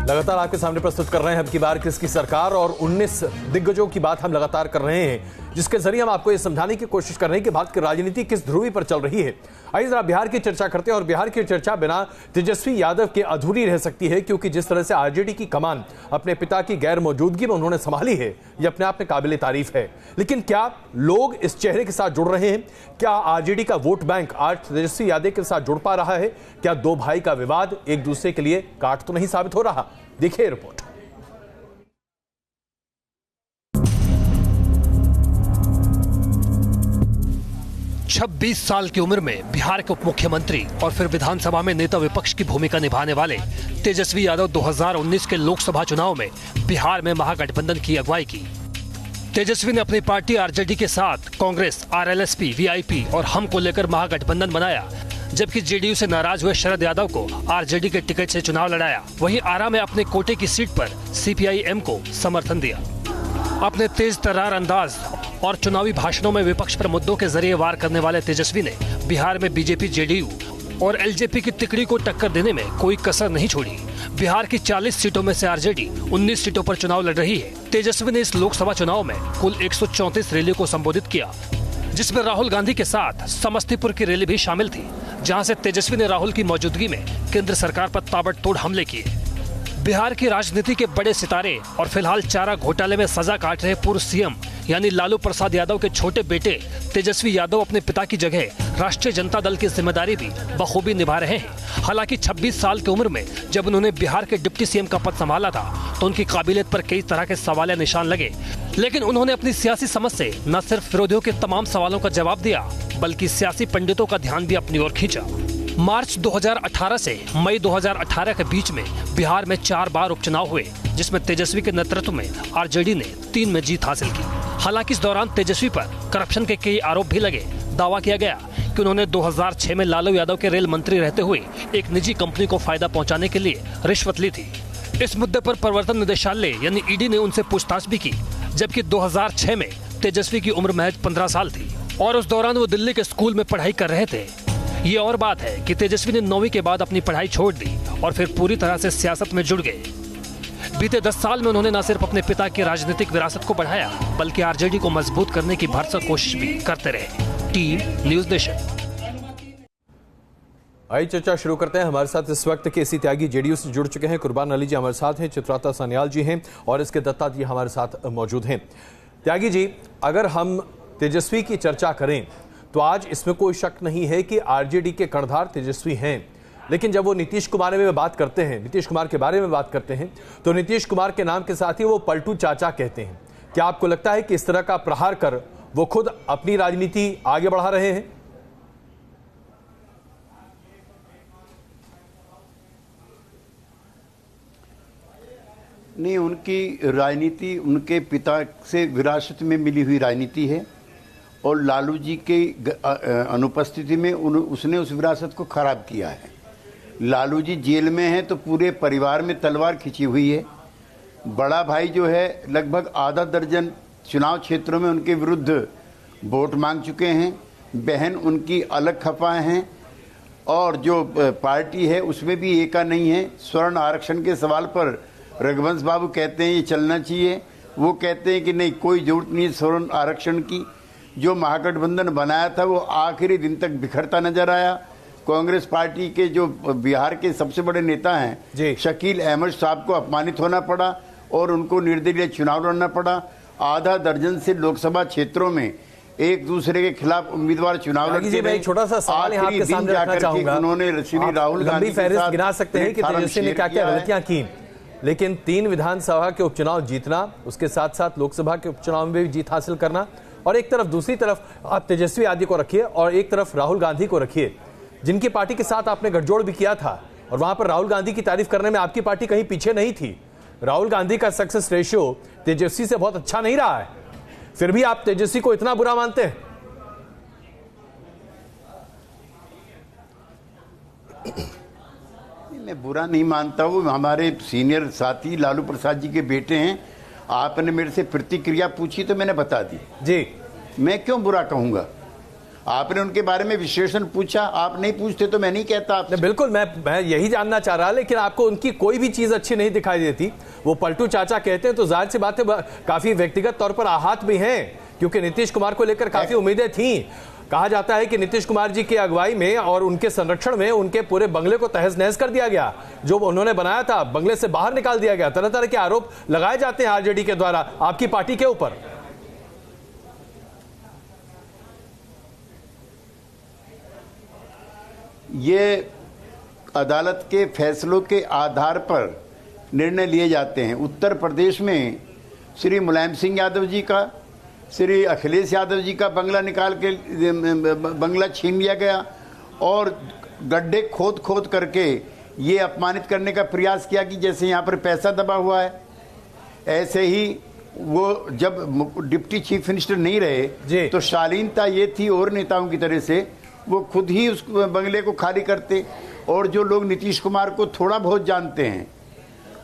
लगातार आपके सामने प्रस्तुत कर रहे हैं अब की बार किसकी सरकार, और 19 दिग्गजों की बात हम लगातार कर रहे हैं, जिसके जरिए हम आपको यह समझाने की कोशिश कर रहे हैं कि भारत की राजनीति किस ध्रुवी पर चल रही है। आइए जरा बिहार की चर्चा करते हैं, और बिहार की चर्चा बिना तेजस्वी यादव के अधूरी रह सकती है, क्योंकि जिस तरह से आरजेडी की कमान अपने पिता की गैर मौजूदगी में उन्होंने संभाली है, यह अपने आप में काबिल तारीफ है। लेकिन क्या लोग इस चेहरे के साथ जुड़ रहे हैं? क्या आरजेडी का वोट बैंक आज तेजस्वी यादव के साथ जुड़ पा रहा है? क्या दो भाई का विवाद एक दूसरे के लिए काट तो नहीं साबित हो रहा? देखिए रिपोर्ट। छब्बीस साल की उम्र में बिहार के उप मुख्यमंत्री और फिर विधानसभा में नेता विपक्ष की भूमिका निभाने वाले तेजस्वी यादव 2019 के लोकसभा चुनाव में बिहार में महागठबंधन की अगुवाई की। तेजस्वी ने अपनी पार्टी आरजेडी के साथ कांग्रेस, आरएलएसपी, वीआईपी और हम को लेकर महागठबंधन बनाया, जबकि जेडीयू से नाराज हुए शरद यादव को आरजेडी के टिकट से चुनाव लड़ाया। वहीं आरा में अपने कोटे की सीट पर सीपीआई-एम को समर्थन दिया। अपने तेज तर्रार अंदाज और चुनावी भाषणों में विपक्ष पर मुद्दों के जरिए वार करने वाले तेजस्वी ने बिहार में बीजेपी, जेडीयू और एलजेपी की तिकड़ी को टक्कर देने में कोई कसर नहीं छोड़ी। बिहार की 40 सीटों में से आरजेडी 19 सीटों पर चुनाव लड़ रही है। तेजस्वी ने इस लोकसभा चुनाव में कुल 134 रैली को संबोधित किया, जिसमें राहुल गांधी के साथ समस्तीपुर की रैली भी शामिल थी, जहां से तेजस्वी ने राहुल की मौजूदगी में केंद्र सरकार पर ताबड़तोड़ हमले किए। बिहार की राजनीति के बड़े सितारे और फिलहाल चारा घोटाले में सजा काट रहे पूर्व सीएम यानी लालू प्रसाद यादव के छोटे बेटे तेजस्वी यादव अपने पिता की जगह राष्ट्रीय जनता दल की जिम्मेदारी भी बखूबी निभा रहे हैं। हालांकि 26 साल की उम्र में जब उन्होंने बिहार के डिप्टी सीएम का पद संभाला था तो उनकी काबिलियत पर कई तरह के सवाल या निशान लगे, लेकिन उन्होंने अपनी सियासी समझ से न सिर्फ विरोधियों के तमाम सवालों का जवाब दिया, बल्कि सियासी पंडितों का ध्यान भी अपनी ओर खींचा। मार्च 2018 से मई 2018 के बीच में बिहार में 4 बार उपचुनाव हुए, जिसमें तेजस्वी के नेतृत्व में आरजेडी ने 3 में जीत हासिल की। हालांकि इस दौरान तेजस्वी पर करप्शन के कई आरोप भी लगे। दावा किया गया कि उन्होंने 2006 में लालू यादव के रेल मंत्री रहते हुए एक निजी कंपनी को फायदा पहुंचाने के लिए रिश्वत ली थी। इस मुद्दे पर प्रवर्तन निदेशालय यानी ईडी ने उनसे पूछताछ भी की, जबकि 2006 में तेजस्वी की उम्र महज 15 साल थी और उस दौरान वो दिल्ली के स्कूल में पढ़ाई कर रहे थे। ये और बात है कि तेजस्वी ने 9वीं के बाद अपनी पढ़ाई छोड़ दी और फिर पूरी तरह से सियासत में जुड़ गए। बीते 10 साल में उन्होंने न सिर्फ अपने पिता की राजनीतिक विरासत को बढ़ाया, बल्कि आरजेडी को मजबूत करने की भरसक कोशिश भी करते रहे। Team news nation. आइए चर्चा शुरू करते हैं। हमारे साथ इस वक्त केसी त्यागी जेडीयू से जुड़ चुके हैं, कुर्बान अली जी हमारे साथ हैं, चित्राता सान्याल जी हैं और इसके दत्ता जी हमारे साथ मौजूद हैं। त्यागी जी, अगर हम तेजस्वी की चर्चा करें तो आज इसमें कोई शक नहीं है कि आरजेडी के कर्णधार तेजस्वी हैं, लेकिन जब वो नीतीश कुमार में बात करते हैं, नीतीश कुमार के बारे में बात करते हैं, तो नीतीश कुमार के नाम के साथ ही वो पलटू चाचा कहते हैं। क्या आपको लगता है कि इस तरह का प्रहार कर वो खुद अपनी राजनीति आगे बढ़ा रहे हैं? नहीं, उनकी राजनीति उनके पिता से विरासत में मिली हुई राजनीति है और लालू जी के अनुपस्थिति में उसने उस विरासत को खराब किया है। लालू जी जेल में हैं तो पूरे परिवार में तलवार खिंची हुई है। बड़ा भाई जो है लगभग आधा दर्जन चुनाव क्षेत्रों में उनके विरुद्ध वोट मांग चुके हैं। बहन उनकी अलग खफा हैं और जो पार्टी है उसमें भी एका नहीं है। स्वर्ण आरक्षण के सवाल पर रघुवंश बाबू कहते हैं ये चलना चाहिए, वो कहते हैं कि नहीं, कोई जरूरत नहीं है स्वर्ण आरक्षण की। जो महागठबंधन बनाया था वो आखिरी दिन तक बिखरता नजर आया। कांग्रेस पार्टी के जो बिहार के सबसे बड़े नेता हैं शकील अहमद साहब को अपमानित होना पड़ा और उनको निर्दलीय चुनाव लड़ना पड़ा। आधा दर्जन से लोकसभा क्षेत्रों में एक दूसरे के खिलाफ उम्मीदवार चुनाव लड़ते रहे। एक छोटा सा सवाल यहाँ आपके सामने रखना चाहूंगा। उन्होंने श्री राहुल गांधी के साथ गिना सकते हैं कि तेजस्वी ने क्या क्या गलतियां की, लेकिन 3 विधानसभा के उपचुनाव जीतना, उसके साथ साथ लोकसभा के उपचुनाव में भी जीत हासिल करना, और एक तरफ दूसरी तरफ आप तेजस्वी यादव को रखिए और एक तरफ राहुल गांधी को रखिए, जिनकी पार्टी के साथ आपने गठजोड़ भी किया था, और वहां पर राहुल गांधी की तारीफ करने में आपकी पार्टी कहीं पीछे नहीं थी। राहुल गांधी का सक्सेस रेशियो तेजस्वी से बहुत अच्छा नहीं रहा है, फिर भी आप तेजस्वी को इतना बुरा मानते हैं? मैं बुरा नहीं मानता हूँ। हमारे सीनियर साथी लालू प्रसाद जी के बेटे हैं। आपने मेरे से प्रतिक्रिया पूछी तो मैंने बता दी जी। मैं क्यों बुरा कहूंगा? आपने उनके बारे में विश्लेषण पूछा, आप नहीं पूछते तो मैं नहीं कहता आपसे। बिल्कुल, मैं यही जानना चाह रहा, लेकिन आपको उनकी कोई भी चीज अच्छी नहीं दिखाई देती। वो पलटू चाचा कहते हैं तो जाहिर सी बात है काफी व्यक्तिगत तौर पर आहत भी हैं, क्योंकि नीतीश कुमार को लेकर काफी उम्मीदें थी। कहा जाता है कि नीतीश कुमार जी की अगुवाई में और उनके संरक्षण में उनके पूरे बंगले को तहस नहस कर दिया गया। जो उन्होंने बनाया था बंगले से बाहर निकाल दिया गया। तरह तरह के आरोप लगाए जाते हैं आरजेडी के द्वारा आपकी पार्टी के ऊपर। ये अदालत के फैसलों के आधार पर निर्णय लिए जाते हैं। उत्तर प्रदेश में श्री मुलायम सिंह यादव जी का, श्री अखिलेश यादव जी का बंगला निकाल के बंगला छीन लिया गया और गड्ढे खोद खोद करके ये अपमानित करने का प्रयास किया कि जैसे यहाँ पर पैसा दबा हुआ है। ऐसे ही वो जब डिप्टी चीफ मिनिस्टर नहीं रहे तो शालीनता ये थी और नेताओं की तरह से वो खुद ही उस बंगले को खाली करते। और जो लोग नीतीश कुमार को थोड़ा बहुत जानते हैं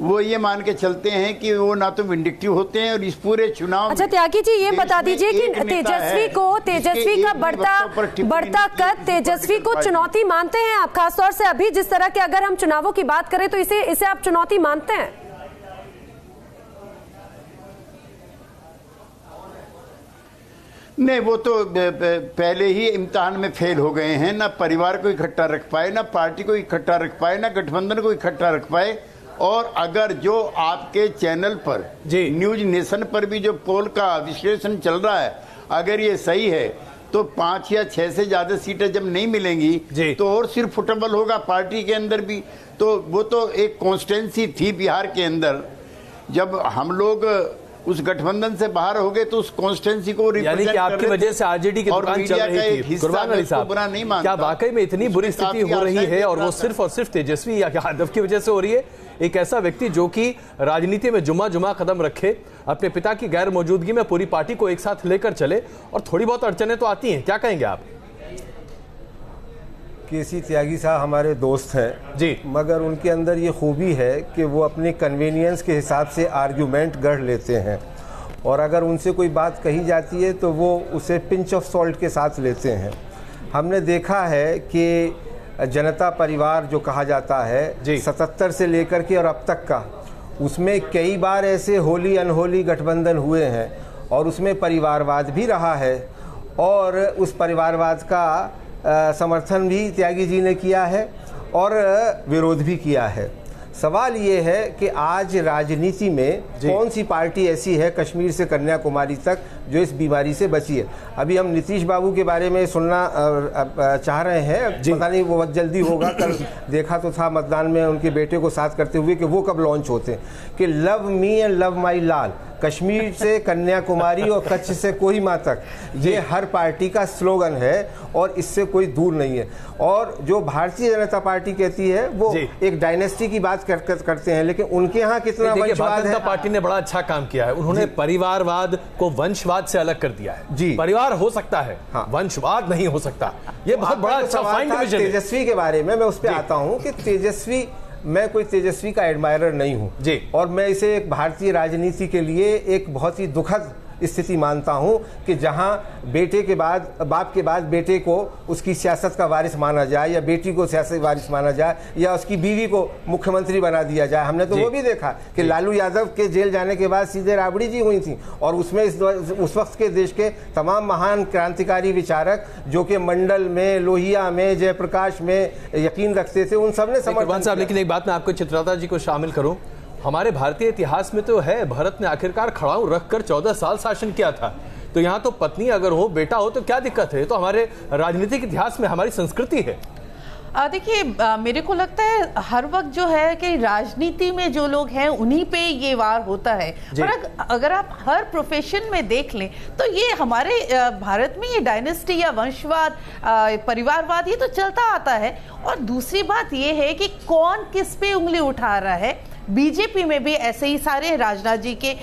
वो ये मान के चलते हैं कि वो ना तो विंडिक्टिव होते हैं और इस पूरे चुनाव। अच्छा त्यागी जी, ये बता दीजिए कि तेजस्वी का बढ़ता कद, तेजस्वी को चुनौती मानते हैं आप? खासतौर से अभी जिस तरह के अगर हम चुनावों की बात करें तो इसे आप चुनौती मानते हैं? नहीं, वो तो पहले ही इम्तिहान में फेल हो गए हैं। ना परिवार को इकट्ठा रख पाए, ना पार्टी को इकट्ठा रख पाए, ना गठबंधन को इकट्ठा रख पाए। और अगर जो आपके चैनल पर न्यूज नेशन पर भी जो पोल का विश्लेषण चल रहा है, अगर ये सही है तो 5 या 6 से ज्यादा सीटें जब नहीं मिलेंगी तो और सिर्फ फुटबॉल होगा पार्टी के अंदर भी। तो वो तो एक कॉन्स्टेंसी थी बिहार के अंदर। जब हम लोग उस गठबंधन से बाहर हो गए तो उस कॉन्स्टेंसी को यानी कि आपकी वजह से आरजेडी की दुकान चल रही थी। कुर्बान अली साहब, बुरा नहीं मानता, क्या वाकई में इतनी बुरी स्थिति हो रही है और वो सिर्फ और सिर्फ तेजस्वी यादव की वजह से हो रही है? एक ऐसा व्यक्ति जो कि राजनीति में जुमा कदम रखे, अपने पिता की गैर मौजूदगी में पूरी पार्टी को एक साथ लेकर चले, और थोड़ी बहुत अड़चनें तो आती हैं, क्या कहेंगे आप? केसी त्यागी साहब हमारे दोस्त हैं जी, मगर उनके अंदर ये खूबी है कि वो अपने कन्वीनियंस के हिसाब से आर्ग्यूमेंट गढ़ लेते हैं, और अगर उनसे कोई बात कही जाती है तो वो उसे पिंच ऑफ सॉल्ट के साथ लेते हैं। हमने देखा है कि जनता परिवार जो कहा जाता है 77 से लेकर के और अब तक का, उसमें कई बार ऐसे होली अनहोली गठबंधन हुए हैं और उसमें परिवारवाद भी रहा है, और उस परिवारवाद का समर्थन भी त्यागी जी ने किया है और विरोध भी किया है। सवाल ये है कि आज राजनीति में कौन सी पार्टी ऐसी है कश्मीर से कन्याकुमारी तक जो इस बीमारी से बची है। अभी हम नीतीश बाबू के बारे में सुनना चाह रहे हैं, पता नहीं वो बहुत जल्दी होगा। कल देखा तो था मतदान में उनके बेटे को साथ करते हुए कि वो कब लॉन्च होते हैं कि love me and love my लाल, कश्मीर से कन्याकुमारी और कच्छ से कोहिमा तक, ये हर पार्टी का स्लोगन है और इससे कोई दूर नहीं है। और जो भारतीय जनता पार्टी कहती है वो एक डायनेस्टी की बात करते हैं, लेकिन उनके यहाँ कितना वंशवाद है। भारतीय जनता पार्टी ने बड़ा अच्छा काम किया है, उन्होंने परिवारवाद को वंशवाद से अलग कर दिया है। जी, परिवार हो सकता है, वंशवाद नहीं हो सकता। ये बहुत बड़ा अच्छा फाइन डिवीजन है। तेजस्वी के बारे में मैं उस पर आता हूँ कि तेजस्वी, मैं कोई तेजस्वी का एडमायरर नहीं हूं जी, और मैं इसे एक भारतीय राजनीति के लिए एक बहुत ही दुखद स्थिति मानता हूं कि जहां बेटे के बाद, बाप के बाद बेटे को उसकी सियासत का वारिस माना जाए, या बेटी को सियासत वारिस माना जाए, या उसकी बीवी को मुख्यमंत्री बना दिया जाए। हमने तो वो भी देखा कि लालू यादव के जेल जाने के बाद सीधे राबड़ी जी हुई थी, और उसमें उस वक्त के देश के तमाम महान क्रांतिकारी विचारक जो कि मंडल में, लोहिया में, जयप्रकाश में यकीन रखते थे, उन सब ने समर्थन। लेकिन एक बात मैं आपको चित्रलता जी को शामिल करूं, हमारे भारतीय इतिहास में तो है, भरत ने आखिरकार खड़ाऊ रखकर 14 साल शासन किया था। तो यहाँ तो पत्नी अगर हो, बेटा हो तो क्या दिक्कत है? तो हमारे राजनीतिक इतिहास में हमारी संस्कृति है। देखिए, मेरे को लगता है हर वक्त जो है कि राजनीति में जो लोग हैं उन्हीं पे ये वार होता है। और अगर आप हर प्रोफेशन में देख लें तो ये हमारे भारत में ये डायनेस्टी या वंशवाद, परिवारवाद, ये तो चलता आता है। और दूसरी बात ये है कि कौन किस पे उंगली उठा रहा है, बीजेपी में भी ऐसे ही सारे राजनाथ जी के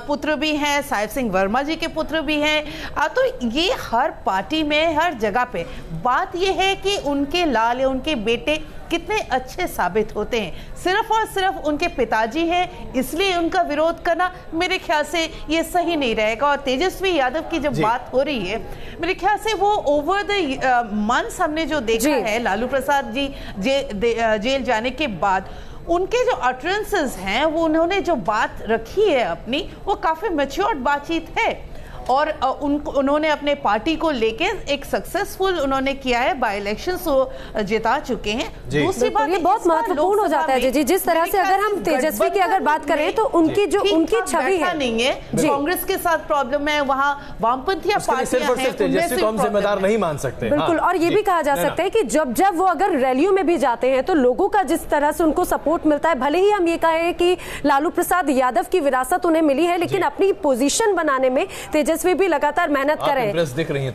पुत्र भी हैं, साहिब सिंह वर्मा जी के पुत्र भी हैं। तो ये हर पार्टी में हर जगह पे बात ये है कि उनके लाल या उनके बेटे कितने अच्छे साबित होते हैं। सिर्फ और सिर्फ उनके पिताजी हैं इसलिए उनका विरोध करना मेरे ख्याल से ये सही नहीं रहेगा। और तेजस्वी यादव की जब बात हो रही है, मेरे ख्याल से वो ओवर द मंथ्स हमने जो देखा है लालू प्रसाद जी जेल जाने के बाद उनके जो अटरेंसेस हैं, वो उन्होंने जो बात रखी है अपनी, वो काफी मैच्योर्ड बातचीत है। और उन्होंने अपने पार्टी को लेके एक सक्सेसफुल उन्होंने किया है, बाय इलेक्शंस जिता चुके हैं। दूसरी बात ये बहुत महत्वपूर्ण हो जाता है जी, जिस तरह से अगर हम तेजस्वी की अगर बात करें तो उनकी जो उनकी छवि है नहीं है, कांग्रेस के साथ प्रॉब्लम है, वहाँ वामपंथी पार्टियां हैं, तेजस्वी को हम जिम्मेदार नहीं मान सकते। बिल्कुल। और ये भी कहा जा सकता है कि जब जब वो अगर रैलियों में भी जाते हैं तो लोगों का जिस तरह से उनको सपोर्ट मिलता है, भले ही हम ये कहें कि लालू प्रसाद यादव की विरासत उन्हें मिली है, लेकिन अपनी पोजीशन बनाने में तेजस्वी भी लगातार मेहनत कर रहे हैं। दिख रही है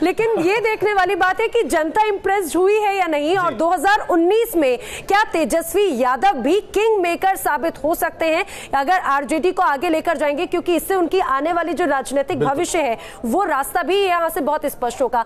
लेकिन ये देखने वाली बात है कि जनता इंप्रेस्ड हुई है या नहीं, और 2019 में क्या तेजस्वी यादव भी किंग मेकर साबित हो सकते हैं अगर आरजेडी को आगे लेकर जाएंगे, क्योंकि इससे उनकी आने वाली जो राजनीतिक भविष्य है वो रास्ता भी यहाँ से बहुत स्पष्ट होगा।